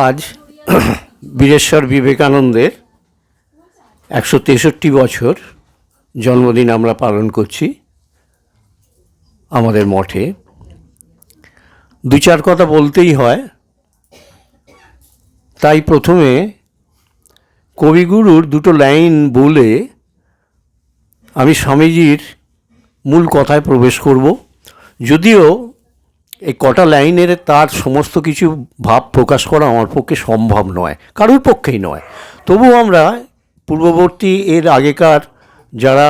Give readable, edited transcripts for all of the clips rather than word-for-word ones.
আজ বীরেশ্বর বিবেকানন্দের 163 বছর জন্মদিন আমরা পালন করছি আমাদের মঠে। দু চার কথা বলতেই হয়, তাই প্রথমে কবিগুরুর দুটো লাইন বলে আমি স্বামীজির মূল কথায় প্রবেশ করব। যদিও এই কটা লাইনের তার সমস্ত কিছু ভাব প্রকাশ করা আমার পক্ষে সম্ভব নয়, কারোর পক্ষেই নয়। তবু আমরা পূর্ববর্তী এর আগেকার যারা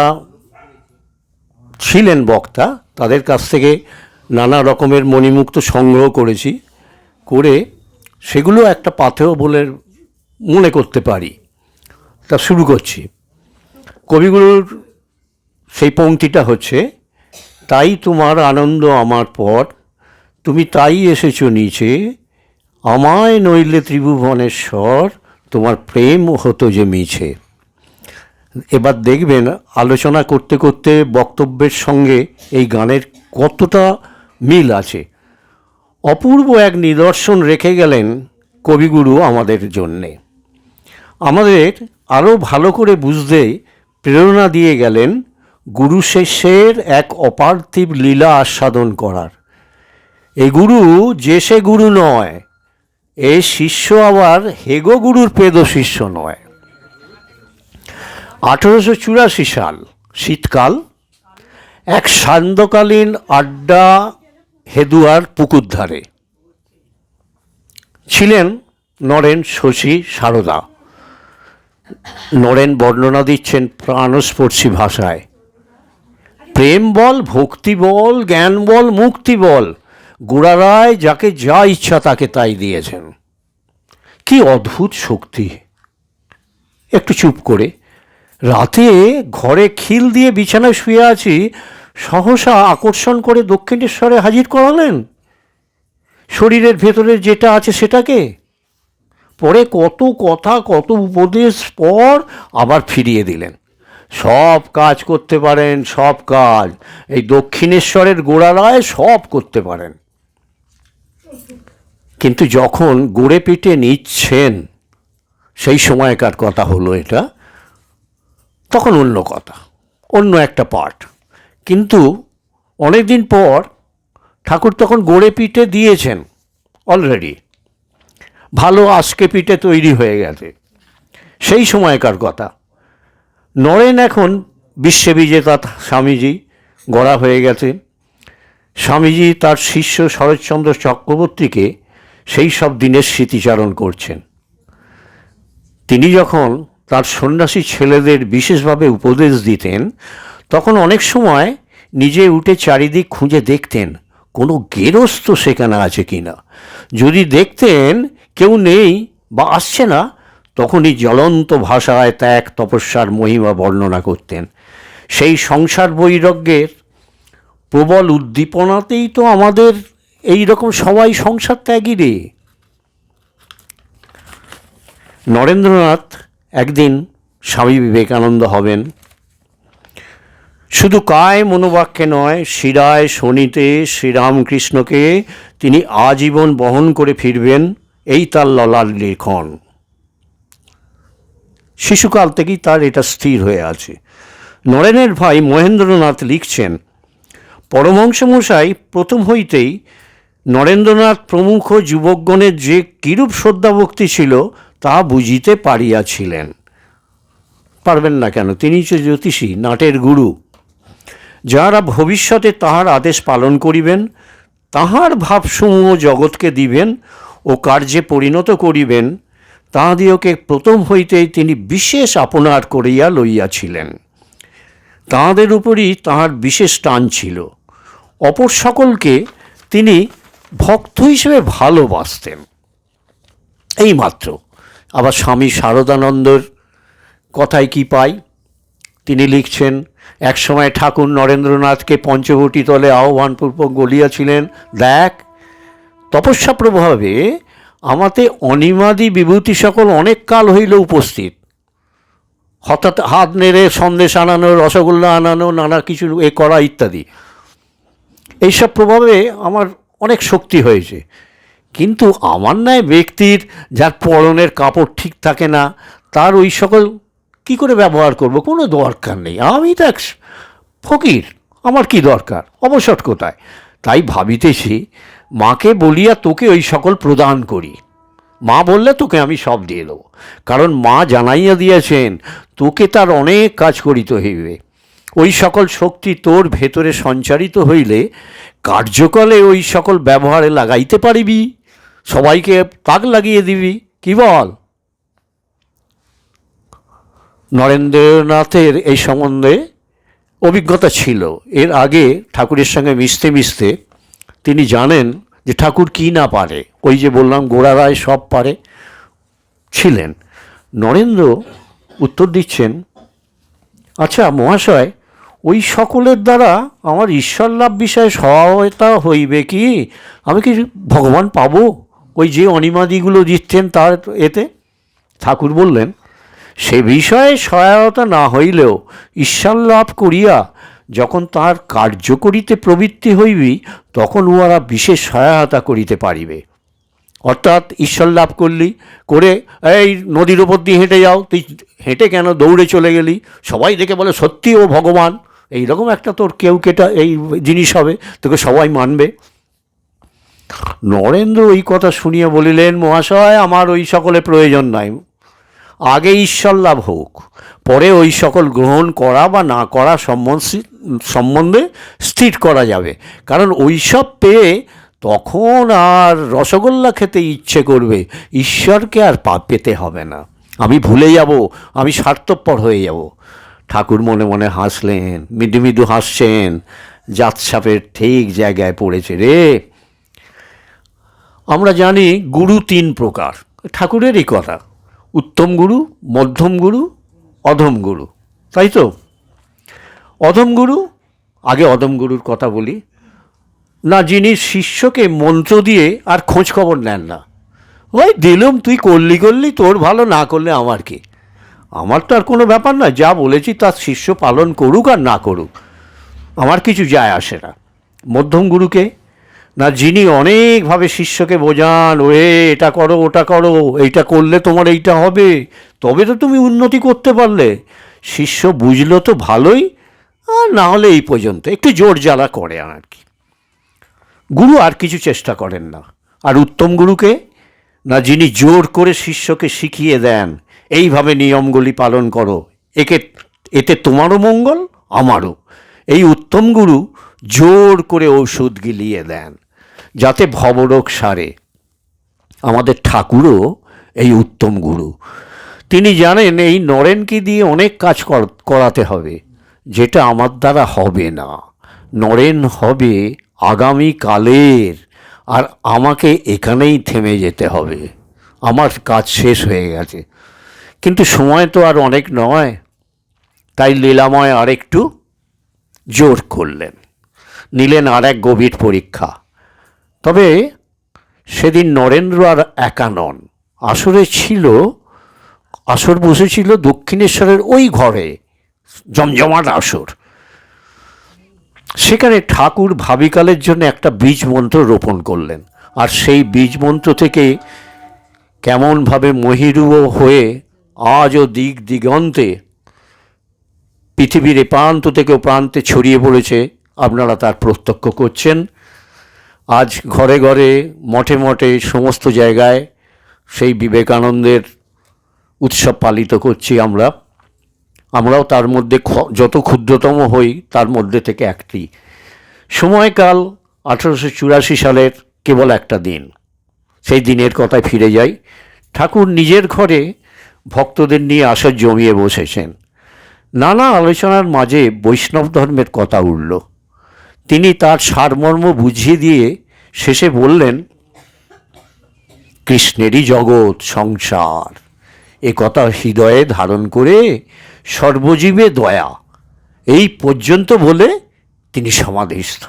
ছিলেন বক্তা, তাদের কাছ থেকে নানা রকমের মণিমুক্ত সংগ্রহ করেছি, করে সেগুলো একটা পাথেয় বলে মনে করতে পারি। তা শুরু করছি। কবিগুরুর সেই পংক্তিটা হচ্ছে, তাই তোমার আনন্দ আমার পর, তুমি তাই এসেছো নিচে, আমায় নইলে ত্রিভুবনেশ্বর, তোমার প্রেম হতো যে মিছে। এবার দেখবেন আলোচনা করতে করতে বক্তব্যের সঙ্গে এই গানের কতটা মিল আছে। অপূর্ব এক নিদর্শন রেখে গেলেন কবিগুরু আমাদের জন্যে। আমাদের আরও ভালো করে বুঝতে প্রেরণা দিয়ে গেলেন গুরু শিষ্যের এক অপার্থিব লীলা আস্বাদন করার। এ গুরু যে সে গুরু নয়, এ শিষ্য আবার হেগো গুরুর পেদ শিষ্য নয়। 1884 সাল শীতকাল, এক সান্ধ্যকালীন আড্ডা হেদুয়ার পুকুর ধারে। ছিলেন নরেন, শশী, সারদা। নরেন বর্ণনা দিচ্ছেন প্রাণস্পর্শী ভাষায়, প্রেম বল, ভক্তি বল, জ্ঞান বল, মুক্তি বল, গোড়ারায় যাকে যা ইচ্ছা তাকে তাই দিয়েছেন। কি অদ্ভুত শক্তি! একটু চুপ করে, রাতে ঘরে খিল দিয়ে বিছানায় শুয়ে আছি, সহসা আকর্ষণ করে দক্ষিণেশ্বরে হাজির করালেন। শরীরের ভেতরে যেটা আছে সেটাকে। পরে কত কথা, কত উপদেশ পর আবার ফিরিয়ে দিলেন। সব কাজ করতে পারেন, সব কাজ এই দক্ষিণেশ্বরের গোড়ারায় সব করতে পারেন। কিন্তু যখন গড়ে পিটে নিচ্ছেন, সেই সময়কার কথা হলো এটা, তখন অন্য কথা, অন্য একটা পার্ট। কিন্তু অনেক দিন পর ঠাকুর তখন গড়ে পিঠে দিয়েছেন অলরেডি, ভালো আজকে পিঠে তৈরি হয়ে গেছে। সেই সময়কার কথা। নরেন এখন বিশ্ববিজেতা স্বামীজি, গড়া হয়ে গেছে। স্বামীজি তার শিষ্য শরৎচন্দ্র চক্রবর্তীকে সেই সব দিনের স্মৃতিচারণ করছেন। তিনি যখন তার সন্ন্যাসী ছেলেদের বিশেষভাবে উপদেশ দিতেন, তখন অনেক সময় নিজে উঠে চারিদিক খুঁজে দেখতেন কোনো গেরস্থ সেখানে আছে কিনা। যদি দেখতেন কেউ নেই বা আসছে না, তখনই জ্বলন্ত ভাষায় ত্যাগ তপস্যার মহিমা বর্ণনা করতেন। সেই সংসার বৈরাগ্যের প্রবল উদ্দীপনাতেই তো আমাদের এই রকম সবাই সংসার ত্যাগী রে। নরেন্দ্রনাথ একদিন স্বামী বিবেকানন্দ হবেন। শুধু কায় মনোবাক্যে নয়, শিরায় শনিতে শ্রীরামকৃষ্ণকে তিনি আজীবন বহন করে ফিরবেন, এই তার ললার লেখন। শিশুকাল থেকেই তার এটা স্থির হয়ে আছে। নরেনের ভাই মহেন্দ্রনাথ লিখছেন, পরমহংসমশাই প্রথম হইতেই নরেন্দ্রনাথ প্রমুখ যুবকগণের যে কিরূপ শ্রদ্ধাভক্তি ছিল তা বুঝিতে পারিয়াছিলেন। পারবেন না কেন? তিনি যে জ্যোতিষী, নাটের গুরু। যারা ভবিষ্যতে তাহার আদেশ পালন করিবেন, তাহার ভাবসমূহ জগৎকে দিবেন ও কার্যে পরিণত করিবেন, তাহাদিওকে প্রথম হইতেই তিনি বিশেষ আপনার করিয়া লইয়াছিলেন। তাঁদের উপরই তাহার বিশেষ টান ছিল। অপর সকলকে তিনি ভক্ত হিসেবে ভালোবাসতেন, এই মাত্র। আবার স্বামী শারদানন্দর কথায় কি পাই? তিনি লিখছেন, একসময় ঠাকুর নরেন্দ্রনাথকে পঞ্চবটী তলে আহ্বানপূর্বক বলিয়াছিলেন, দেখ, তপস্যা প্রভাবে আমাতে অনিমাদি বিভূতি সকল অনেক কাল হইল উপস্থিত। হঠাৎ হাত নেড়ে সন্দেশ আনানো, রসগোল্লা আনানো, নানা কিছু এ করা ইত্যাদি। এইসব প্রভাবে আমার অনেক শক্তি হয়েছে, কিন্তু আমার ন্যায় ব্যক্তির যার পরনের কাপড় ঠিক থাকে না, তার ওই সকল কী করে ব্যবহার করব? কোনো দরকার নেই, আমি তো এক ফকির, আমার কি দরকার, অবসর কোথায়? তাই ভাবিতেছি মাকে বলিয়া তোকে ওই সকল প্রদান করি। মা বললে তোকে আমি সব দিয়ে দেবো, কারণ মা জানাইয়া দিয়েছেন তোকে তার অনেক কাজ করিতে হইবে। ওই সকল শক্তি তোর ভেতরে সঞ্চারিত হইলে কার্যকালে ওই সকল ব্যবহারে লাগাইতে পারিবি, সবাইকে তাক লাগিয়ে দিবি। কি বল? নরেন্দ্রনাথের এই সম্বন্ধে অভিজ্ঞতা ছিল। এর আগে ঠাকুরের সঙ্গে মিশতে মিশতে তিনি জানেন যে ঠাকুর কী না পারে। ওই যে বললাম গোড়া রায় সব পারে ছিলেন। নরেন্দ্র উত্তর দিচ্ছেন, আচ্ছা মহাশয়, ওই সকলের দ্বারা আমার ঈশ্বর লাভ বিষয়ে সহায়তা হইবে কি? আমি কি ভগবান পাবো ওই যে অনিমাদিগুলো দিচ্ছেন তার এতে? ঠাকুর বললেন, সে বিষয়ে সহায়তা না হইলেও ঈশ্বর লাভ করিয়া যখন তার কার্য করিতে প্রবৃত্তি হইবি, তখন উহারা বিশেষ সহায়তা করিতে পারিবে। অর্থাৎ ঈশ্বর লাভ করলি, করে এই নদীর ওপর দিয়ে হেঁটে যাও, তুই হেঁটে কেন দৌড়ে চলে গেলি, সবাই দেখে বলে সত্যি ও ভগবান, এইরকম একটা তোর কেউ কেটা এই জিনিস হবে, তোকে সবাই মানবে। নরেন্দ্র ওই কথা শুনিয়া বলিলেন, মহাশয়, আমার ওই সকলে প্রয়োজন নাই, আগে ঈশ্বর লাভ হোক, পরে ওই সকল গ্রহণ করা বা না করা সম্বন্ধে স্থির করা যাবে। কারণ ওই সব পেয়ে তখন আর রসগোল্লা খেতে ইচ্ছে করবে, ঈশ্বরকে আর পেতে হবে না, আমি ভুলে যাব, আমি স্বার্থপর হয়ে যাব। ঠাকুর মনে মনে হাসলেন, মৃদু মৃদু হাসছেন, জাত সাপের ঠিক জায়গায় পড়েছে রে। আমরা জানি গুরু তিন প্রকার, ঠাকুরেরই কথা, উত্তম গুরু, মধ্যম গুরু, অধম গুরু, তাই তো? অধম গুরু, আগে অধম গুরুর কথা বলি না, যিনি শিষ্যকে মন্ত্র দিয়ে আর খোঁজ খবর নেন না, ওই দিলুম তুই করলি তোর ভালো, না করলে আমার কি, আমার তো আর কোনো ব্যাপার না, যা বলেছি তার শিষ্য পালন করুক আর না করুক, আমার কিছু যায় আসে না। মধ্যম গুরুকে না, যিনি অনেকভাবে শিষ্যকে বোঝান, ওয়ে এটা করো ওটা করো, এইটা করলে তোমার এইটা হবে, তবে তো তুমি উন্নতি করতে পারলে। শিষ্য বুঝলো তো ভালোই, আর না হলে এই পর্যন্ত একটু জোর জ্বালা করে আর কি। গুরু আর কিছু চেষ্টা করেন না। আর উত্তম গুরুকে না, যিনি জোর করে শিষ্যকে শিখিয়ে দেন, এইভাবে নিয়মগুলি পালন করো, এতে তোমারও মঙ্গল আমারও। এই উত্তম গুরু জোর করে ঔষধ গিলিয়ে দেন যাতে ভবরোগ সারে। আমাদের ঠাকুরও এই উত্তম গুরু। তিনি জানেন এই নরেনকে দিয়ে অনেক কাজ করাতে হবে, যেটা আমার দ্বারা হবে না। নরেন হবে আগামী কালের, আর আমাকে এখানেই থেমে যেতে হবে, আমার কাজ শেষ হয়ে গেছে। কিন্তু সময় তো আর অনেক নয়, তাই লীলাময় আরেকটু জোর করলেন, নিলেন আর এক গভীর পরীক্ষা। তবে সেদিন নরেন্দ্র আর একা নন, আসর বসেছিল দক্ষিণেশ্বরের ওই ঘরে, জমজমাট আসর। সেখানে ঠাকুর ভাবিকালের জন্য একটা বীজ মন্ত্র রোপণ করলেন, আর সেই বীজ মন্ত্র থেকে কেমনভাবে মহিরুহ হয়ে আজও দিক দিগন্তে পৃথিবীর প্রান্ত থেকে প্রান্তে ছড়িয়ে পড়েছে, আপনারা তার প্রত্যক্ষ করছেন। আজ ঘরে ঘরে, মঠে মঠে, সমস্ত জায়গায় সেই বিবেকানন্দের উৎসব পালিত করছি আমরাও তার মধ্যে যত ক্ষুদ্রতম হই তার মধ্যে থেকে একটি। সময়কাল 1884 সালের কেবল একটা দিন, সেই দিনের কথায় ফিরে যাই। ঠাকুর নিজের ঘরে ভক্তদের নিয়ে আসর জমিয়ে বসেছেন। নানা আলোচনার মাঝে বৈষ্ণব ধর্মের কথা উঠল। তিনি তার সারমর্ম বুঝিয়ে দিয়ে শেষে বললেন, কৃষ্ণেরই জগৎ সংসার, এ কথা হৃদয়ে ধারণ করে সর্বজীবে দয়া, এই পর্যন্ত বলে তিনি সমাধিস্থ।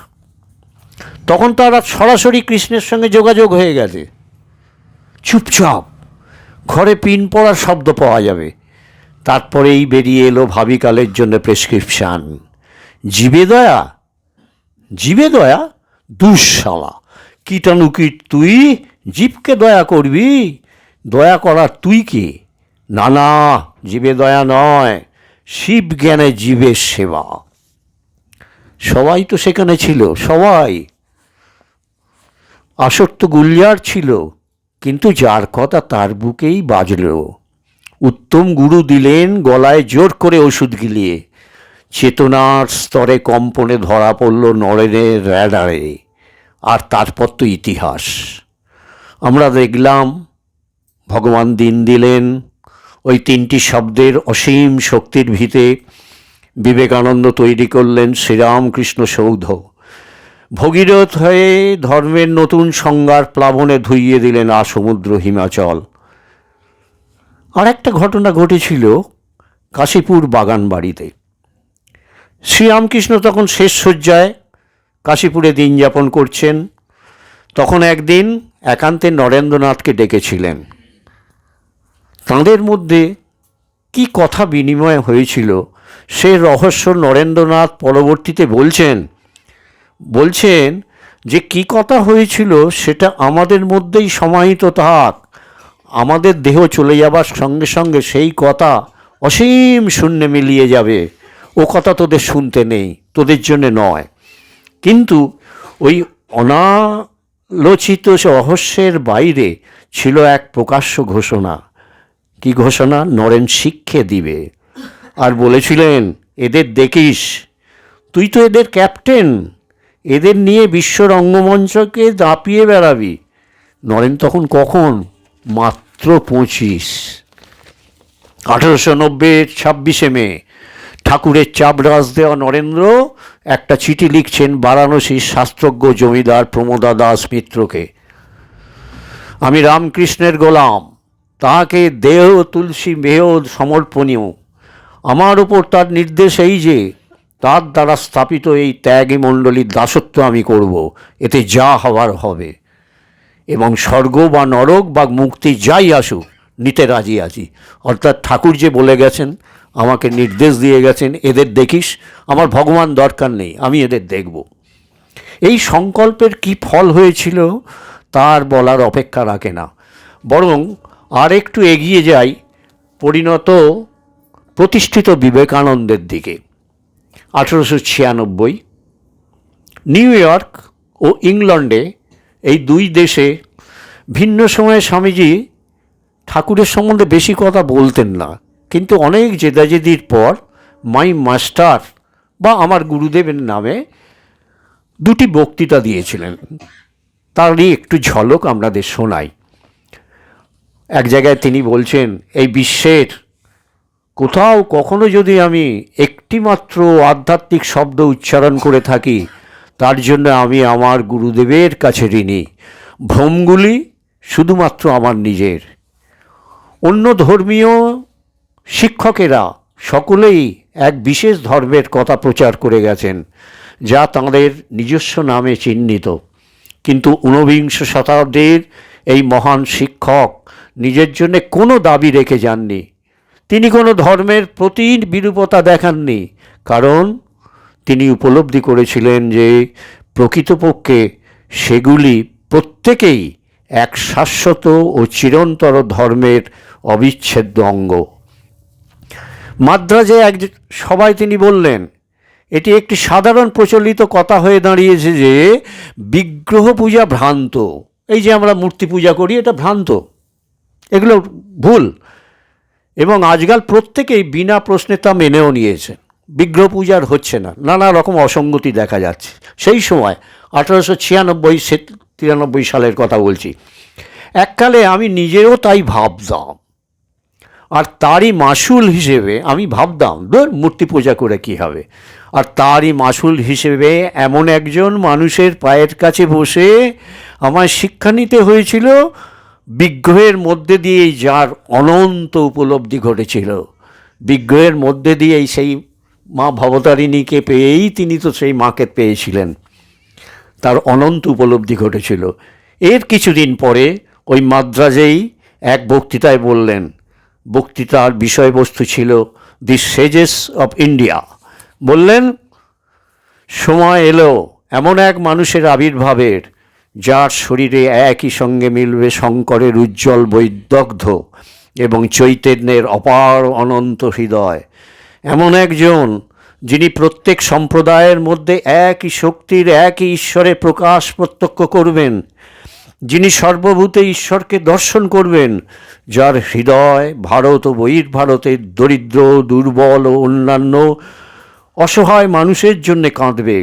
তখন তারা সরাসরি কৃষ্ণের সঙ্গে যোগাযোগ হয়ে গেছে। চুপচাপ ঘরে পিন পড়ার শব্দ পাওয়া যাবে। তারপরেই বেরিয়ে এলো ভাবিকালের জন্য প্রেসক্রিপশান, জীবে দয়া, জীবে দয়া, দুঃশালা, কীটানুকীট তুই, জীবকে দয়া করবি? দয়া করার তুই কি? না না, জীবে দয়া নয়, শিব জ্ঞানে জীবের সেবা। সবাই তো সেখানে ছিল, সবাই। আসক্ত গুলিয়ার ছিল, কিন্তু যার কথা তার বুকেই বাজল। উত্তম গুরু দিলেন গলায় জোর করে ওষুধ গিলিয়ে। চেতনার স্তরে কম্পনে ধরা পড়ল নরেনের র্যাডারে। আর তারপর তো ইতিহাস। আমরা দেখলাম ভগবান দিন দিলেন। ওই তিনটি শব্দের অসীম শক্তির ভিতে বিবেকানন্দ তৈরি করলেন শ্রীরামকৃষ্ণ সৌধ। ভগীরথ হয়ে ধর্মের নতুন সংজ্ঞার প্লাবনে ধুইয়ে দিলেন সমুদ্র হিমাচল। আর একটা ঘটনা ঘটেছিল কাশীপুর বাগান বাড়িতে। শ্রীরামকৃষ্ণ তখন শেষ শয্যায় কাশীপুরে দিন যাপন করছেন। তখন একদিন একান্তে নরেন্দ্রনাথকে ডেকেছিলেন। তাঁদের মধ্যে কি কথা বিনিময় হয়েছিল সে রহস্য নরেন্দ্রনাথ পরবর্তীতে বলছেন যে কি কথা হয়েছিল সেটা আমাদের মধ্যেই সমাহিত থাক। আমাদের দেহ চলে যাবার সঙ্গে সঙ্গে সেই কথা অসীম শূন্যে মিলিয়ে যাবে। ও কথা তোদের শুনতে নেই, তোদের জন্যে নয়। কিন্তু ওই অনালোচিত রহস্যের বাইরে ছিল এক প্রকাশ্য ঘোষণা। কি ঘোষণা? নরেন শিক্ষে দিবে। আর বলেছিলেন, এদের দেখিস, তুই তো এদের ক্যাপ্টেন, এদের নিয়ে বিশ্ব রঙ্গমঞ্চকে দাপিয়ে বেড়াবি। নরেন তখন কখন? মাত্র 25। 1890 26শে মে ঠাকুরের চাপরাজ দেওয়া নরেন্দ্র একটা চিঠি লিখছেন বারাণসীর শাস্ত্রজ্ঞ জমিদার প্রমোদা দাস মিত্রকে। আমি রামকৃষ্ণের গোলাম, তাহাকে দেহ তুলসী মেহ সমর্পণীয়। আমার উপর তার নির্দেশ এই যে তার দ্বারা স্থাপিত এই ত্যাগী মণ্ডলীর দাসত্ব আমি করব, এতে যা হওয়ার হবে, এবং স্বর্গ বা নরক বা মুক্তি যাই আসুক নিতে রাজি আছি। অর্থাৎ ঠাকুর যে বলে গেছেন, আমাকে নির্দেশ দিয়ে গেছেন, এদের দেখিস, আমার ভগবান দরকার নেই, আমি এদের দেখব। এই সংকল্পের কি ফল হয়েছিল তার বলার অপেক্ষা রাখে না। বরং আর একটু এগিয়ে যাই পরিণত প্রতিষ্ঠিত বিবেকানন্দের দিকে। 1896 নিউ ইয়র্ক ও ইংল্যান্ডে, এই দুই দেশে ভিন্ন সময়ে স্বামীজি ঠাকুরের সম্বন্ধে বেশি কথা বলতেন না, কিন্তু অনেক জেদাজেদির পর মাই মাস্টার বা আমার গুরুদেবের নামে দুটি বক্তৃতা দিয়েছিলেন। তারই একটু ঝলক আপনাদের শোনাই। এক জায়গায় তিনি বলছেন, এই বিশ্বের কোথাও কখনো যদি আমি একটিমাত্র আধ্যাত্মিক শব্দ উচ্চারণ করে থাকি, তার জন্য আমি আমার গুরুদেবের কাছে ঋণী। ভ্রমগুলি শুধুমাত্র আমার নিজের। অন্য ধর্মীয় শিক্ষকেরা সকলেই এক বিশেষ ধর্মের কথা প্রচার করে গেছেন, যা তাঁদের নিজস্ব নামে চিহ্নিত। কিন্তু ঊনবিংশ শতাব্দীর এই মহান শিক্ষক নিজের জন্য কোনো দাবি রেখে যাননি। তিনি কোনো ধর্মের প্রতি বিরূপতা দেখাননি, কারণ তিনি উপলব্ধি করেছিলেন যে প্রকৃতপক্ষে সেগুলি প্রত্যেকেই এক শাশ্বত ও চিরন্তর ধর্মের অবিচ্ছেদ্য অঙ্গ। মাদ্রাজে এক সবাই তিনি বললেন, এটি একটি সাধারণ প্রচলিত কথা হয়ে দাঁড়িয়েছে যে বিগ্রহ পূজা ভ্রান্ত। এই যে আমরা মূর্তি পূজা করি, এটা ভ্রান্ত, এগুলো ভুল। এবং আজকাল প্রত্যেকেই বিনা প্রশ্নে তা মেনেও নিয়েছে। বিগ্রহ পূজার হচ্ছে না, নানা রকম অসঙ্গতি দেখা যাচ্ছে। সেই সময় 1896-93 সালের কথা বলছি। এককালে আমি নিজেও তাই ভাবতাম, আর তারই মাসুল হিসেবে আমি ভাবতাম, ধর মূর্তি পূজা করে কী হবে। আর তারই মাসুল হিসেবে এমন একজন মানুষের পায়ের কাছে বসে আমায় শিক্ষা নিতে হয়েছিল, বিগ্রহের মধ্যে দিয়েই যার অনন্ত উপলব্ধি ঘটেছিল। বিগ্রহের মধ্যে দিয়েই সেই মা ভবতারিণীকে পেয়েই তিনি তো সেই মাকে পেয়েছিলেন, তার অনন্ত উপলব্ধি ঘটেছিল। এর কিছুদিন পরে ওই মাদ্রাজেই এক বক্তৃতায় বললেন, বক্তৃতার বিষয়বস্তু ছিল দি সেজেস অফ ইন্ডিয়া। বললেন, সময় এলো এমন এক মানুষের আবির্ভাবের যার শরীরে একই সঙ্গে মিলবে শঙ্করের উজ্জ্বল বৈদগ্ধ এবং চৈতন্যের অপার অনন্ত হৃদয়। এমন একজন যিনি প্রত্যেক সম্প্রদায়ের মধ্যে একই শক্তির একই ঈশ্বরের প্রকাশ প্রত্যক্ষ করবেন, যিনি সর্বভূতে ঈশ্বরকে দর্শন করবেন, যার হৃদয় ভারত ও বহির্ভারতের দরিদ্র, দুর্বল ও অন্যান্য অসহায় মানুষের জন্যে কাঁদবে,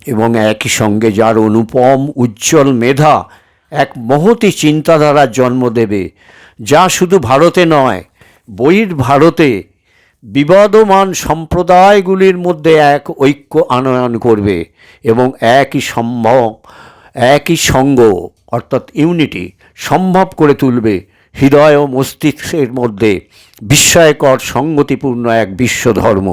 এবং একই সঙ্গে যার অনুপম উজ্জ্বল মেধা এক মহতী চিন্তাধারার জন্ম দেবে, যা শুধু ভারতে নয় বহির্ভারতে বিবাদমান সম্প্রদায়গুলির মধ্যে এক ঐক্য আনয়ন করবে এবং একই সঙ্গ অর্থাৎ ইউনিটি সম্ভব করে তুলবে, হৃদয় ও মস্তিষ্কের মধ্যে বিস্ময়কর সঙ্গতিপূর্ণ এক বিশ্বধর্ম।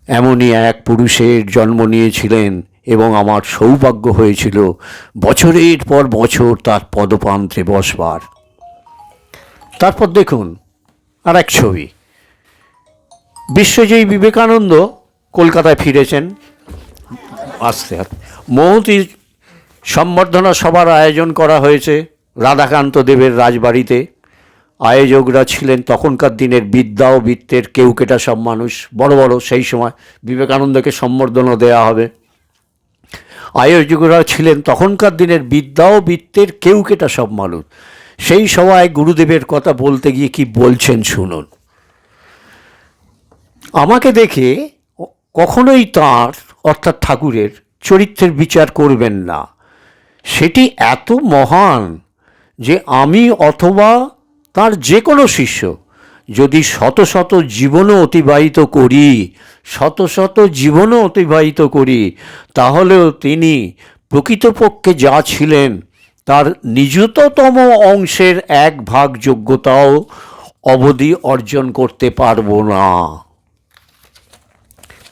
এমনই এক পুরুষের জন্ম নিয়েছিলেন এবং আমার সৌভাগ্য হয়েছিল বছরের পর বছর তার পদপ্রান্তে বসবার। তারপর দেখুন আর এক ছবি। বিশ্বজয়ী বিবেকানন্দ কলকাতায় ফিরেছেন আস্তে আস্তে। মহতী সম্বর্ধনা সভার আয়োজন করা হয়েছে রাধাকান্ত দেবের রাজবাড়িতে। আয়োজকরা ছিলেন তখনকার দিনের বিদ্যা ও বৃত্তের কেউকেটা সব মানুষ, বড় বড়। সেই সময় বিবেকানন্দকে সম্বর্ধনা দেওয়া হবে। আয়োজকরা ছিলেন তখনকার দিনের বিদ্যা ও বৃত্তের কেউকেটা সব মানুষ। সেই সভায় গুরুদেবের কথা বলতে গিয়ে কি বলছেন শুনুন। আমাকে দেখে কখনোই তাঁর অর্থাৎ ঠাকুরের চরিত্রের বিচার করবেন না। সেটি এত মহান যে আমি অথবা তার যে কোনো শিষ্য যদি শত শত জীবনও অতিবাহিত করি তাহলেও তিনি প্রকৃতপক্ষে যা ছিলেন তার নিজততম অংশের এক ভাগ যোগ্যতাও অবধি অর্জন করতে পারবো না।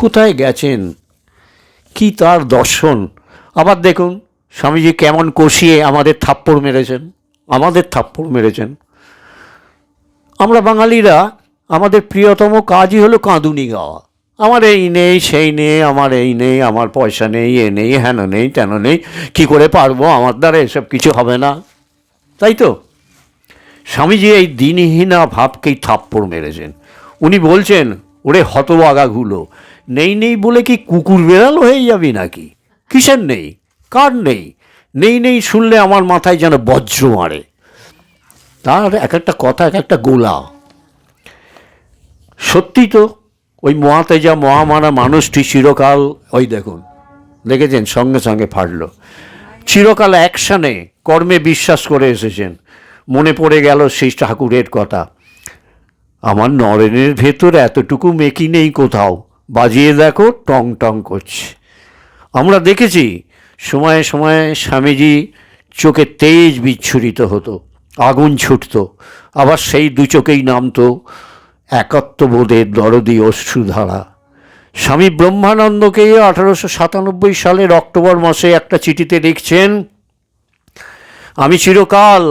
কোথায় গেছেন, কি তার দর্শন! আবার দেখুন স্বামীজি কেমন কষিয়ে আমাদের থাপ্পড় মেরেছেন। আমরা বাঙালিরা আমাদের প্রিয়তম কাজই হলো কাঁদুনি গাওয়া। আমার এই নেই, সেই নেই, আমার এই নেই, আমার পয়সা নেই, এ নেই, হেন নেই, তেন নেই, কী করে পারবো, আমার দ্বারা এসব কিছু হবে না, তাই তো? স্বামীজি এই দিনহীনা ভাবকেই থাপ্পড় মেরেছেন। উনি বলছেন, ওরে হতভাগাগুলো, নেই নেই বলে কি কুকুর বেড়াল হয়ে যাবি নাকি? কিসের নেই, কার নেই? নেই নেই শুনলে আমার মাথায় যেন বজ্র মারে। তার এক একটা কথা এক একটা গোলা। সত্যি তো, ওই মহাতেজা মহামানা মানুষটি চিরকাল, ওই দেখেছেন সঙ্গে সঙ্গে ফাটল। চিরকাল অ্যাকশানে কর্মে বিশ্বাস করে এসেছেন। মনে পড়ে গেল সেই ঠাকুরের কথা, আমার নরেনের ভেতর এতটুকু মেকি নেই কোথাও, বাজিয়ে দেখো টং টং করছে। আমরা দেখেছি সময়ে সময়ে স্বামীজি চোখে তেজ বিচ্ছুরিত হতো, আগুন ছুটত, আবার সেই দু চোখেই নামতো একাত্মবোধের দরদি অশ্রুধারা। স্বামী ব্রহ্মানন্দকে 1897 সালের অক্টোবর মাসে একটা চিঠিতে লিখছেন, আমি চিরকাল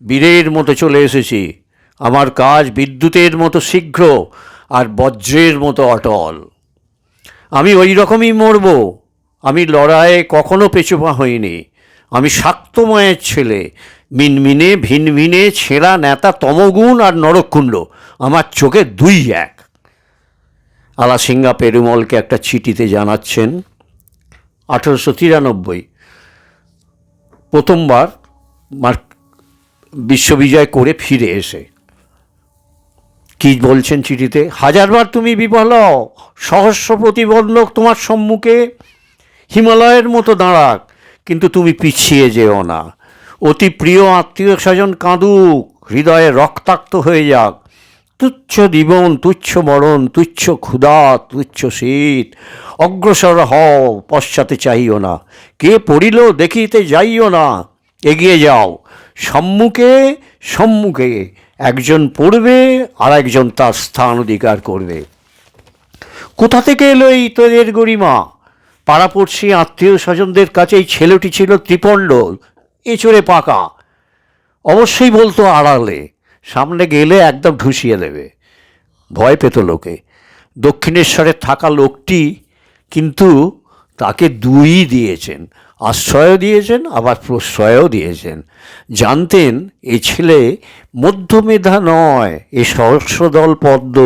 বীরের মতো চলে এসেছি। আমার কাজ বিদ্যুতের মতো শীঘ্র আর বজ্রের মতো অটল। আমি ওই রকমই মরব। আমি লড়াইয়ে কখনো পেছুপা হইনি। আমি শাক্তময়ের ছেলে, মিনমিনে ভিনভিনে ছেঁড়া নেতা তমগুণ আর নরকুণ্ড আমার চোখে দুই এক। আলাসিঙ্গা পেরুমলকে একটা চিঠিতে জানাচ্ছেন 1893 প্রথমবার বিশ্ববিজয় করে ফিরে এসে কি বলছেন চিঠিতে, হাজারবার তুমি বিফল হও, সহস্র প্রতিবন্ধক তোমার সম্মুখে হিমালয়ের মতো দাঁড়াক, কিন্তু তুমি পিছিয়ে যেও না। অতি প্রিয় আত্মীয় স্বজন কাঁদুক, হৃদয়ে রক্তাক্ত হয়ে যাক, তুচ্ছ জীবন, তুচ্ছ মরণ, তুচ্ছ ক্ষুধা, তুচ্ছ শীত, অগ্রসর হও, পশ্চাতে চাইও না। কে পড়িল দেখিতে যাইও না, এগিয়ে যাও। সম্মুখে একজন পড়বে আর একজন তার স্থান অধিকার করবে। কোথা থেকে এলো এই তোদের গরিমা? পাড়াপড়শি আত্মীয় স্বজনদের কাছে এই ছেলেটি ছিল ত্রিপণ্ড, এঁচড়ে পাকা। অবশ্যই বলতো আড়ালে, সামনে গেলে একদম ঢুসিয়ে দেবে। ভয় পেত লোকে। দক্ষিণেশ্বরে থাকা লোকটি কিন্তু তাকে দুই দিয়েছেন, আশ্রয়ও দিয়েছেন আবার প্রশ্রয়ও দিয়েছেন। জানতেন এ ছেলে মধ্যমেধা নয়, এ সহস্রদল পদ্ম,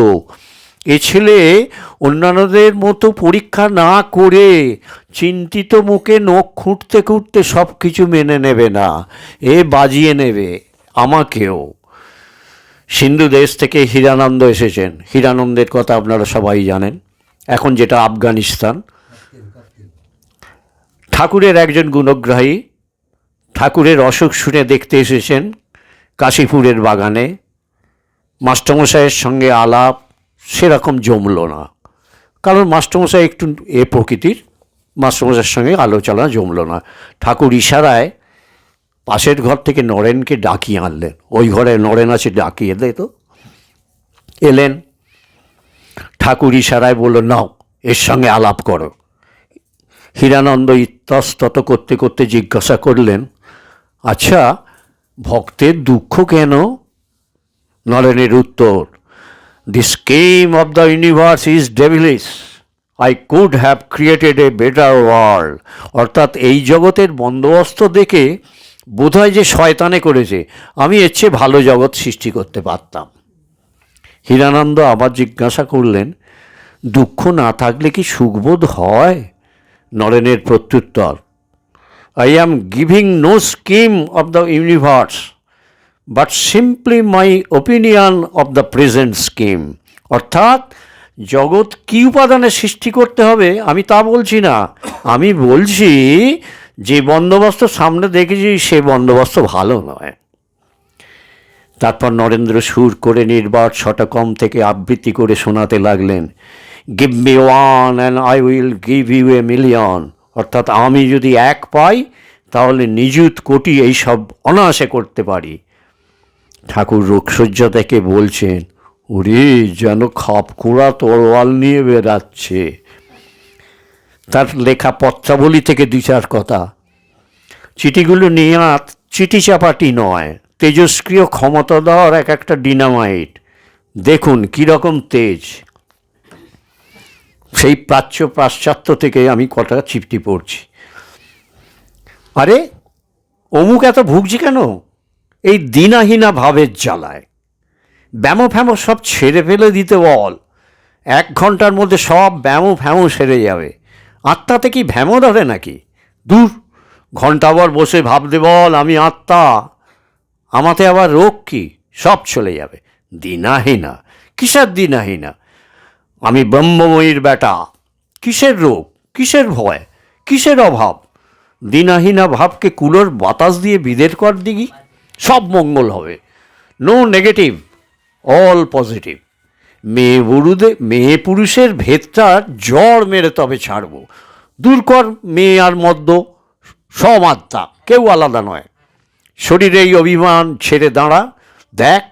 এ ছেলে অন্যান্যদের মতো পরীক্ষা না করে চিন্তিত মুখে নখ খুঁটতে খুঁটতে সব কিছু মেনে নেবে না, এ বাজিয়ে নেবে আমাকেও। সিন্ধু দেশ থেকে হীরানন্দ এসেছেন। হীরানন্দের কথা আপনারা সবাই জানেন, এখন যেটা আফগানিস্তান। ঠাকুরের একজন গুণগ্রাহী, ঠাকুরের অসুখ শুনে দেখতে এসেছেন কাশীপুরের বাগানে। মাস্টারমশাইয়ের সঙ্গে আলাপ সেরকম জমল না, কারণ মাস্টারমশাই একটু এ প্রকৃতির, মাস্টারমশাইয়ের সঙ্গে আলোচনা জমল না। ঠাকুর ইশারায় পাশের ঘর থেকে নরেনকে ডাকিয়ে আনলেন। ওই ঘরে নরেন আছে, ডাকিয়ে দে তো। এলেন, ঠাকুর ইশারায় বলল, নাও এর সঙ্গে আলাপ করো। হীরানন্দ ইতস্তত করতে করতে জিজ্ঞাসা করলেন, আচ্ছা ভক্তের দুঃখ কেন? নরেনের উত্তর, the scheme of the universe is devilish, I could have created a better world. অর্থাৎ এই জগতের বন্দোবস্ত দেখে বোধহয় যে শয়তানে করেছে, আমি এর চেয়ে ভালো জগৎ সৃষ্টি করতে পারতাম। হীরানন্দ আবার জিজ্ঞাসা করলেন, দুঃখ না থাকলে কি সুখবোধ হয়? নরেনের প্রত্যুত্তর, I am giving no scheme of the universe but simply my opinion of the present scheme. অর্থাৎ জগৎ কী উপাদানে সৃষ্টি করতে হবে আমি তা বলছি না, আমি বলছি যে বন্দোবস্ত সামনে দেখেছি সে বন্দোবস্ত ভালো নয়। তারপর নরেন্দ্র সুর করে নির্বাক শতকম থেকে আবৃত্তি করে শোনাতে লাগলেন, give me one and I will give you a million. অর্থাৎ আমি যদি এক পাই তাহলে নিযুত কোটি এইসব অনায়াসে করতে পারি। ঠাকুর রোগশয্যা থেকে বলছেন, ওরে যেন খাপখোঁড়া তরোয়াল নিয়ে বেড়াচ্ছে। তার লেখা পত্রাবলী থেকে দু চার কথা। চিঠিগুলো নেয়াত চিঠি চাপাটি নয়, তেজস্ক্রিয় ক্ষমতাধর এক একটা ডিনামাইট। দেখুন কীরকম তেজ। সেই প্রাচ্য পাশ্চাত্য থেকে আমি কটা চিঠি পড়ছি। আরে অমুক এত ভুগছি কেন? এই দিনাহীনা ভাবের জ্বালায়। ব্যামো ফ্যামো সব ছেড়ে ফেলে দিতে বল, 1 ঘন্টার মধ্যে সব ব্যামো ফ্যামো সেরে যাবে। আত্মাতে কি ভ্যামো ধরে নাকি? দূর, ঘন্টাভর বসে ভাবতে বল আমি আত্মা, আমাতে আবার রোগ কি? সব চলে যাবে। দিনাহীনা? কিসের দিনাহীনা? আমি ব্রহ্মময়ীর বেটা। কিসের রোগ, কিসের ভয়, কিসের অভাব? দিনাহীনা ভাবকে কুলোর বাতাস দিয়ে বিদের কর দিঘি, সব মঙ্গল হবে। No negative, all positive. মেয়ে পুরুষের ভেদটা জ্বর মেরে তবে ছাড়ব। দূর কর মেয়ে আর মদ্য, সব আত্মা, কেউ আলাদা নয়। শরীরে এই অভিমান ছেড়ে দাঁড়া, দেখ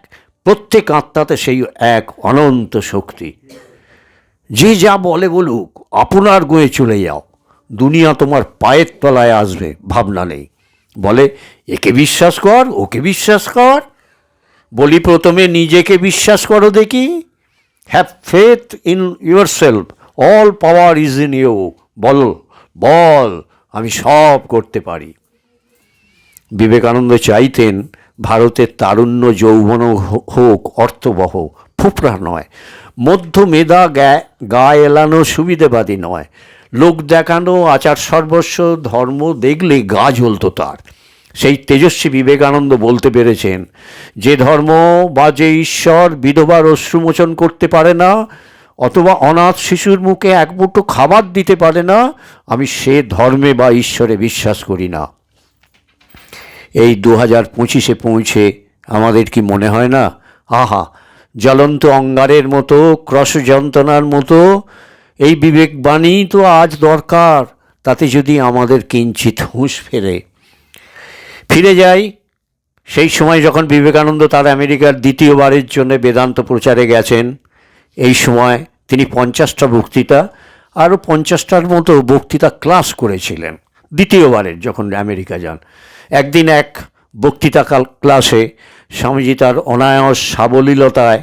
প্রত্যেক আত্মাতে সেই এক অনন্ত শক্তি। যে যা বলে বলুক, আপনার গোয়ে চলে যাও, দুনিয়া তোমার পায়ের তলায় আসবে, ভাবনা নেই। বলে একে বিশ্বাস কর, ওকে বিশ্বাস কর। বলি প্রথমে নিজেকে বিশ্বাস করো দেখি। Have faith in yourself, all power is in you. বল বল আমি সব করতে পারি। বিবেকানন্দ চাইতেন ভারতের তারুণ্য যৌবন হোক অর্থবহ, ফুপরা নয়। মধ্য মেধা গা এলানো সুবিধেবাদী নয়। লোক দেখানো আচার সর্বস্ব ধর্ম দেখলে গা জ্বলত তার। সেই তেজস্বী বিবেকানন্দ বলতে পেরেছেন, যে ধর্ম বা যে ঈশ্বর বিধবার অশ্রুমোচন করতে পারে না, অথবা অনাথ শিশুর মুখে এক মুঠো খাবার দিতে পারে না, আমি সে ধর্মে বা ঈশ্বরে বিশ্বাস করি না। এই 2025-এ পৌঁছে আমাদের কি মনে হয় না, আহা জ্বলন্ত অঙ্গারের মতো, ক্রস যন্ত্রণার মতো এই বিবেকবাণী তো আজ দরকার। তাতে যদি আমাদের কিঞ্চিৎ হুঁশ ফিরে যাই সেই সময় যখন বিবেকানন্দ তার আমেরিকার দ্বিতীয়বারের জন্য বেদান্ত প্রচারে গেছেন। এই সময় তিনি 50টা বক্তৃতা, আরও 50টার মতো বক্তৃতা ক্লাস করেছিলেন দ্বিতীয়বারের যখন আমেরিকা যান। একদিন এক বক্তৃতা ক্লাসে স্বামীজি তার অনায়াস সাবলীলতায়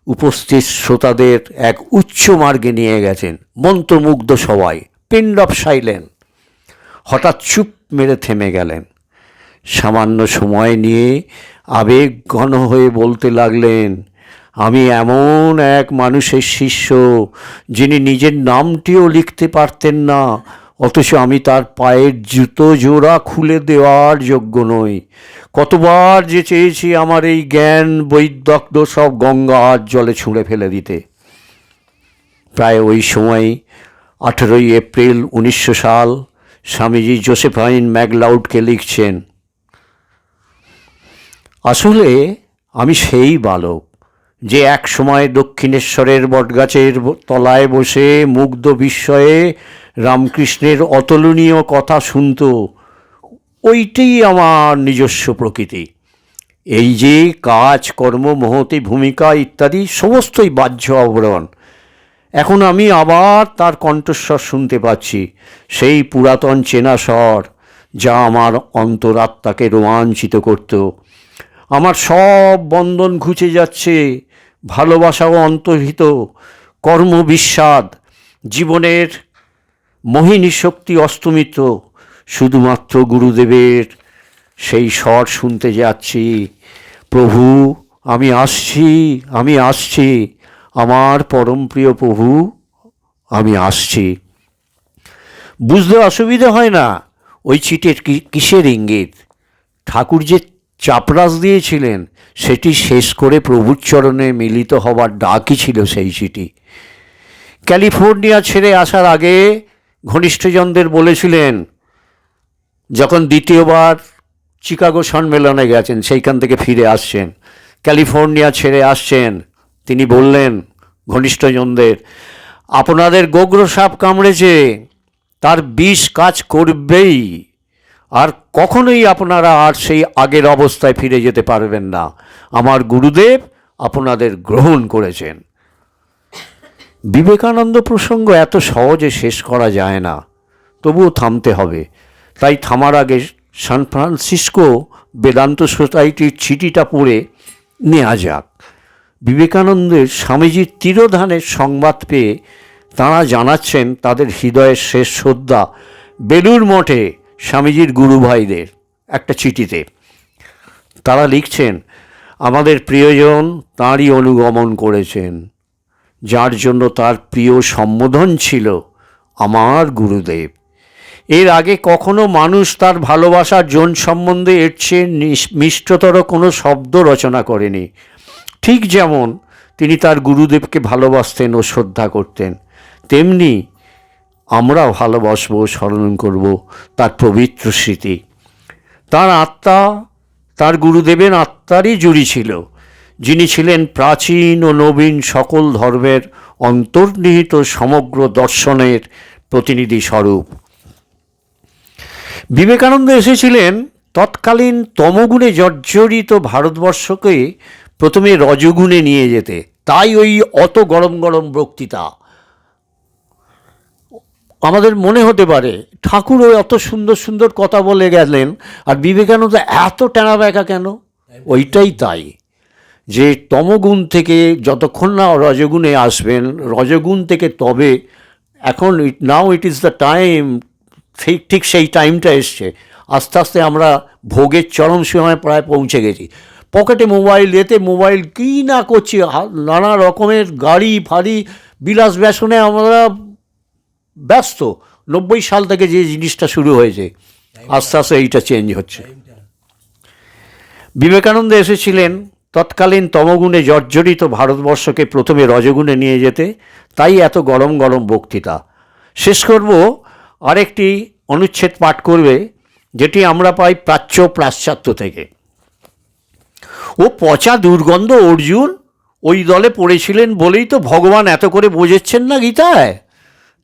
উপস্থিত শ্রোতাদের এক উচ্চ মার্গে নিয়ে গেছেন। মন্ত্রমুগ্ধ সবাই, পিন্ড অফ সাইলেন্ট। হঠাৎ চুপ মেরে থেমে গেলেন। সামান্য সময় নিয়ে আবেগ ঘন হয়ে বলতে লাগলেন, আমি এমন এক মানুষের শিষ্য যিনি নিজের নামটিও লিখতে পারতেন না, অথচ আমি তার পায়ের জুতো জোড়া খুলে দেওয়ার যোগ্য নই। কতবার যে চেয়েছি আমার এই জ্ঞান বৈদগ্ধ সব গঙ্গার জলে ছুঁড়ে ফেলে দিতে। প্রায় ওই সময় 18ই এপ্রিল 1900 সাল। স্বামীজি জোসেফাইন ম্যাকলাউডকে লিখছেন, আসলে আমি সেই বালক যে এক সময় দক্ষিণেশ্বরের বটগাছের তলায় বসে মুগ্ধ বিস্ময়ে রামকৃষ্ণের অতুলনীয় কথা শুনত। ওইটাই আমার নিজস্ব প্রকৃতি। এই যে কাজ কর্ম মহতি ভূমিকা ইত্যাদি সমস্তই বাহ্য আবরণ। এখন আমি আবার তার কণ্ঠস্বর শুনতে পাচ্ছি, সেই পুরাতন চেনা স্বর যা আমার অন্তরাত্মাকে রোমাঞ্চিত করত। আমার সব বন্ধন ঘুচে যাচ্ছে, ভালোবাসাও অন্তর্হিত, কর্ম বিস্বাদ, জীবনের মোহিনী শক্তি অস্তমিত। শুধুমাত্র গুরুদেবের সেই স্বর শুনতে যাচ্ছি, প্রভু আমি আসছি, আমি আসছি, আমার পরমপ্রিয় প্রভু আমি আসছি। বুঝতে অসুবিধা হয় না ওই চিঠির কিসের ইঙ্গিত। ঠাকুর যে চাপরাস দিয়েছিলেন সেটি শেষ করে প্রভুর চরণে মিলিত হবার ডাকই ছিল সেই চিঠি। ক্যালিফোর্নিয়া ছেড়ে আসার আগে ঘনিষ্ঠজনদের বলেছিলেন, যখন দ্বিতীয়বার চিকাগো সম্মেলনে গেছেন, সেইখান থেকে ফিরে আসছেন, ক্যালিফোর্নিয়া ছেড়ে আসছেন, তিনি বললেন ঘনিষ্ঠজনদের, আপনাদের গোগ্র সাপ কামড়েছে, তার বিষ কাজ করবেই, আর কখনোই আপনারা আর সেই আগের অবস্থায় ফিরে যেতে পারবেন না। আমার গুরুদেব আপনাদের গ্রহণ করেছেন। বিবেকানন্দ প্রসঙ্গ এত সহজে শেষ করা যায় না, তবুও থামতে হবে। তাই থামার আগে সান ফ্রান্সিসকো বেদান্ত সোসাইটির চিঠিটা পড়ে নেওয়া যাক। বিবেকানন্দের স্বামীজির তিরোধানের সংবাদ পেয়ে তাঁরা জানাচ্ছেন তাদের হৃদয়ের শেষ শ্রদ্ধা বেলুড় মঠে স্বামীজির গুরু ভাইদের একটা চিঠিতে। তারা লিখছেন, আমাদের প্রিয়জন তাঁরই অনুগমন করেছেন, যার জন্য তার প্রিয় সম্বোধন ছিল আমার গুরুদেব। এর আগে কখনো মানুষ তার ভালোবাসার জন সম্বন্ধে এর চেয়ে মিষ্টতর কোনো শব্দ রচনা করেনি। ঠিক যেমন তিনি তার গুরুদেবকে ভালোবাসতেন ও শ্রদ্ধা করতেন, তেমনি আমরা ভালোবাসবো, স্মরণ করব তার পবিত্র স্মৃতি। তার আত্মা তার গুরুদেবের আত্মারই জুড়ি ছিল, যিনি ছিলেন প্রাচীন ও নবীন সকল ধর্মের অন্তর্নিহিত সমগ্র দর্শনের প্রতিনিধি স্বরূপ। বিবেকানন্দ এসেছিলেন তৎকালীন তমগুণে জর্জরিত ভারতবর্ষকে প্রথমে রজগুণে নিয়ে যেতে। তাই ওই অত গরম গরম বক্তৃতা। আমাদের মনে হতে পারে ঠাকুর ওই অত সুন্দর সুন্দর কথা বলে গেলেন, আর বিবেকানন্দ এত টানা ব্যাকা কেন? ওইটাই তাই যে তমগুণ থেকে যতক্ষণ না রজগুণে আসবেন, রজগুণ থেকে তবে এখন নাও ইট ইজ দ্য টাইম, ঠিক সেই টাইমটা এসছে। আস্তে আস্তে আমরা ভোগের চরম সীমায় প্রায় পৌঁছে গেছি। পকেটে মোবাইল, এতে মোবাইল কী না করছি, নানা রকমের গাড়ি ফাড়ি বিলাস ব্যসনে আমরা ব্যস্ত। 90 সাল থেকে যে জিনিসটা শুরু হয়েছে, আস্তে আস্তে এইটা চেঞ্জ হচ্ছে। বিবেকানন্দ এসেছিলেন তৎকালীন তমগুণে জর্জরিত ভারতবর্ষকে প্রথমে রজগুণে নিয়ে যেতে, তাই এত গরম গরম বক্তৃতা। শেষ করব আরেকটি অনুচ্ছেদ পাঠ করবে, যেটি আমরা পাই প্রাচ্য পাশ্চাত্য থেকে। ও পচা দুর্গন্ধ অর্জুন ওই দলে পড়েছিলেন বলেই তো ভগবান এত করে বোঝাচ্ছেন না গীতায়।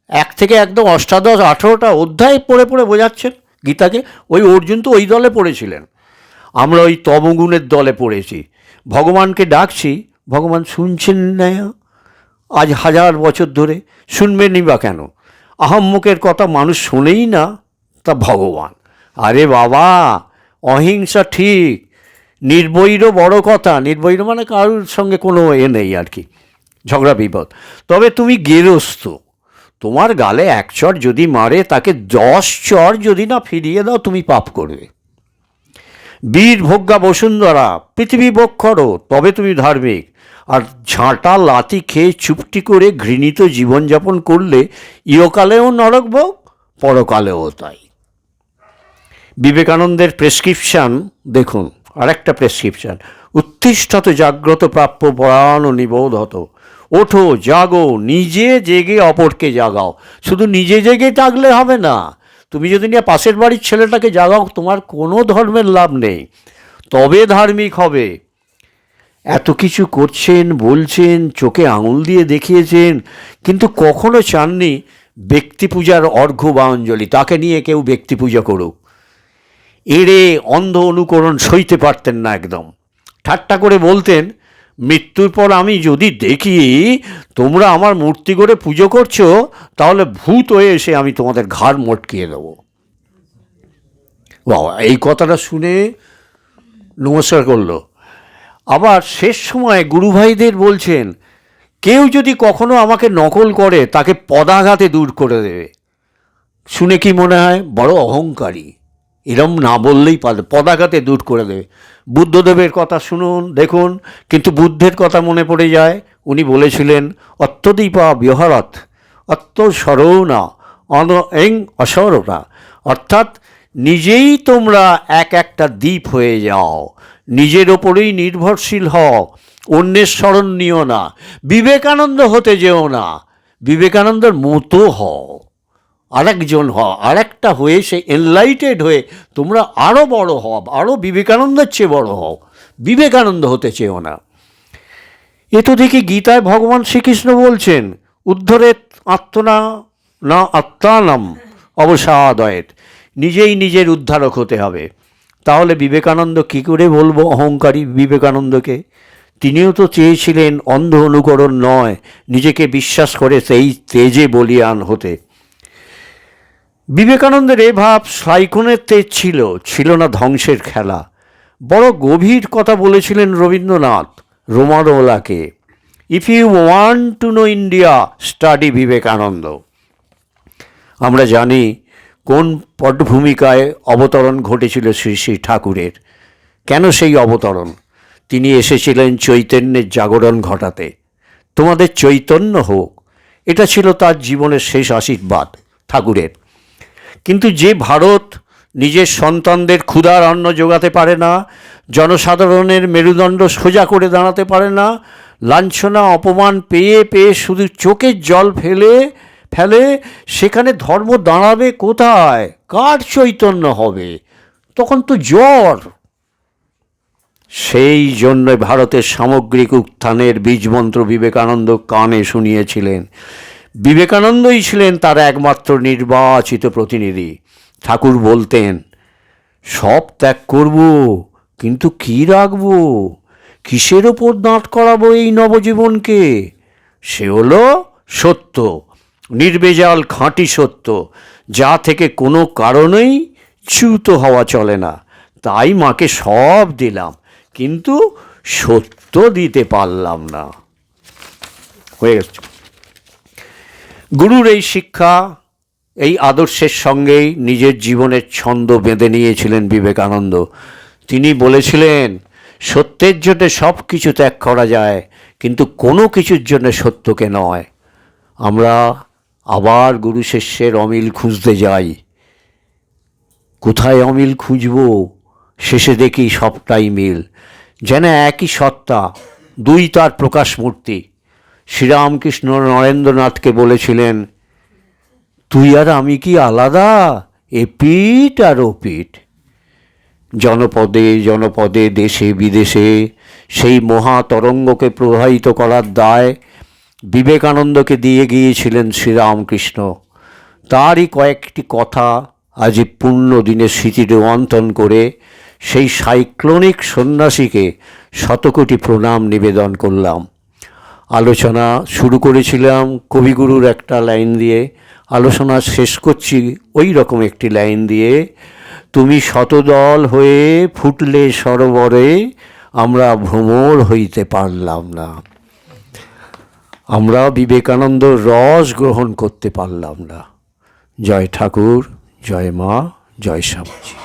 1 থেকে একদম অষ্টাদশ 18টা অধ্যায় পড়ে পড়ে বোঝাচ্ছেন গীতাকে। ওই অর্জুন তো ওই দলে পড়েছিলেন, আমরা ওই তমগুণের দলে পড়েছি। ভগবানকে ডাকছি, ভগবান শুনছেন না। আজ 1000 বছর ধরে শুনবেনই বা কেন? আহম্মকের কথা মানুষ শোনেই না, তা ভগবান। আরে বাবা, অহিংসা ঠিক, নির্বৈর বড় কথা। নির্বৈর মানে কারোর সঙ্গে কোনো নেই আর কি, ঝগড়া বিপদ। তবে তুমি গেরস্থ, তোমার গালে এক চর যদি মারে, তাকে 10 চর যদি না ফিরিয়ে দাও, তুমি পাপ করবে। বীর ভোগ্যা বসুন্ধরা, পৃথিবী ভোগ করো, তবে তুমি ধার্মিক। আর ঝাঁটা লাথি খেয়ে চুপটি করে ঘৃণিত জীবনযাপন করলে ইহকালেও নরক ভোগ, পরকালেও তাই। বিবেকানন্দের প্রেসক্রিপশান দেখুন, আরেকটা প্রেসক্রিপশান: উত্তিষ্ঠত জাগ্রত প্রাপ্য পরাণ নিবোধত। ওঠো, জাগো, নিজে জেগে অপরকে জাগাও। শুধু নিজে জেগে জাগলে হবে না, তুমি যদি নিয়ে পাশের বাড়ির ছেলেটাকে জাগাও, তোমার কোনো ধর্মের লাভ নেই, তবে ধার্মিক হবে। এত কিছু করছেন, বলছেন, চোখে আঙুল দিয়ে দেখিয়েছেন, কিন্তু কখনো চাননি ব্যক্তি পূজার অর্ঘ্য বা অঞ্জলি, তাকে নিয়ে কেউ ব্যক্তি পূজা করুক। এড়ে অন্ধ অনুকরণ সইতে পারতেন না একদম। ঠাট্টা করে বলতেন, মৃত্যুর পর আমি যদি দেখি তোমরা আমার মূর্তি করে পুজো করছো, তাহলে ভূত হয়ে এসে আমি তোমাদের ঘাড় মটকিয়ে দেবো। বাবা, এই কথাটা শুনে নমস্কার করলো। আবার শেষ সময় গুরুভাইদের বলছেন, কেউ যদি কখনো আমাকে নকল করে, তাকে পদাঘাতে দূর করে দেবে। শুনে কি মনে হয়? বড় অহংকারী, এরম না বললেই পারে, পদাঘাতে দূর করে দেবে। বুদ্ধদেবের কথা শুনুন, দেখুন, কিন্তু বুদ্ধের কথা মনে পড়ে যায়। উনি বলেছিলেন, অত্যদীপা বিহরত অত্য সরৌনা অন এং অসরতা, অর্থাৎ নিজেই তোমরা একটা দ্বীপ হয়ে যাও, নিজের ওপরেই নির্ভরশীল হও, অন্যের শরণ নিও না, বিবেকানন্দ হতে যেও না, বিবেকানন্দের মতো হও, আরেকজন হও, আরেকটা হয়ে সে এনলাইটেড হয়ে তোমরা আরও বড় হও, আরও বিবেকানন্দের চেয়ে বড় হও, বিবেকানন্দ হতে চেয়েও না। এ তো দেখি গীতায় ভগবান শ্রীকৃষ্ণ বলছেন, উদ্ধরেত আত্মনা না আত্মানাম অবসাদয়েত, নিজেই নিজের উদ্ধারক হতে হবে। তাহলে বিবেকানন্দ কী করে বলবো অহংকারী বিবেকানন্দকে? তিনিও তো চেয়েছিলেন অন্ধ অনুকরণ নয়, নিজেকে বিশ্বাস করে সেই তেজে বলিয়ান হতে। বিবেকানন্দের এ ভাব সাইকনের তেজ ছিল, ছিল না ধ্বংসের খেলা। বড় গভীর কথা বলেছিলেন রবীন্দ্রনাথ রোমারোলাকে, if you want to know India, study Vivekananda. আমরা জানি কোন পটভূমিকায় অবতরণ ঘটেছিল শ্রী শ্রী ঠাকুরের। কেন সেই অবতরণ? তিনি এসেছিলেন চৈতন্যের জাগরণ ঘটাতে, তোমাদের চৈতন্য হোক, এটা ছিল তার জীবনের শেষ আশীর্বাদ ঠাকুরের। কিন্তু যে ভারত নিজের সন্তানদের ক্ষুধার অন্ন জোগাতে পারে না, জনসাধারণের মেরুদণ্ড সোজা করে দাঁড়াতে পারে না, লাঞ্ছনা অপমান পেয়ে পেয়ে শুধু চোখের জল ফেলে, সেখানে ধর্ম দাঁড়াবে কোথায়? কার চৈতন্য হবে? তখন তো জ্বর। সেই জন্য ভারতের সামগ্রিক উত্থানের বীজমন্ত্র বিবেকানন্দ কানে শুনিয়েছিলেন। বিবেকানন্দই ছিলেন তার একমাত্র নির্বাচিত প্রতিনিধি। ঠাকুর বলতেন, সব ত্যাগ করব, কিন্তু কি রাখব? কিসের ওপর দাঁড় করাবো এই নবজীবনকে? সে হলো সত্য, নির্বেজাল খাঁটি সত্য, যা থেকে কোনো কারণেই চ্যুত হওয়া চলে না। তাই মাকে সব দিলাম, কিন্তু সত্য দিতে পারলাম না। হয়ে গেছে। গুরুর এই শিক্ষা, এই আদর্শের সঙ্গেই নিজের জীবনের ছন্দ বেঁধে নিয়েছিলেন বিবেকানন্দ। তিনি বলেছিলেন, সত্যের জন্য সব কিছু ত্যাগ করা যায়, কিন্তু কোনো কিছুর জন্য সত্যকে নয়। আমরা আবার গুরু শিষ্যের অমিল খুঁজতে যাই। কোথায় অমিল খুঁজব? শেষে দেখি সবটাই মিল, যেন একই সত্তা, দুই তার প্রকাশ মূর্তি। শ্রীরামকৃষ্ণ নরেন্দ্রনাথকে বলেছিলেন, তুই আর আমি কি আলাদা? এপিঠ আর ওপিঠ। জনপদে জনপদে, দেশে বিদেশে সেই মহাতরঙ্গকে প্রবাহিত করার দায় বিবেকানন্দকে দিয়ে গিয়েছিলেন শ্রীরামকৃষ্ণ। তারই কয়েকটি কথা আজ পূর্ণ দিনের স্মৃতি রোমন্থন করে সেই সাইক্লোনিক সন্ন্যাসীকে শতকোটি প্রণাম নিবেদন করলাম। আলোচনা শুরু করেছিলাম কবিগুরুর একটা লাইন দিয়ে, আলোচনা শেষ করছি ওই রকম একটি লাইন দিয়ে, তুমি শতদল হয়ে ফুটলে সরোবরে, আমরা ভ্রমর হইতে পারলাম না। আমরা বিবেকানন্দ রস গ্রহণ করতে পারলাম না। জয় ঠাকুর, জয় মা, জয় স্বামীজি।